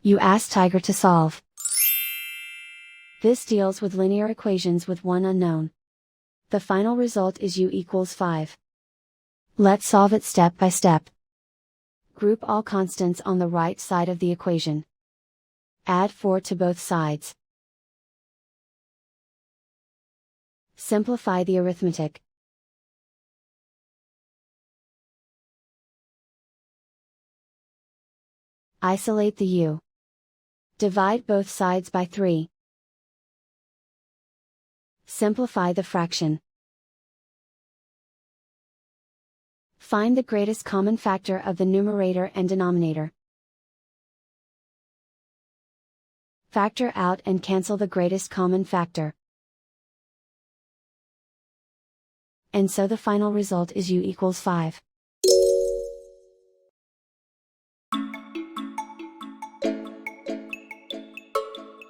You ask Tiger to solve. This deals with linear equations with one unknown. The final result is u equals 5. Let's solve it step by step. Group all constants on the right side of the equation. Add 4 to both sides. Simplify the arithmetic. Isolate the u. Divide both sides by 3. Simplify the fraction. Find the greatest common factor of the numerator and denominator. Factor out and cancel the greatest common factor. And so the final result is u equals 5.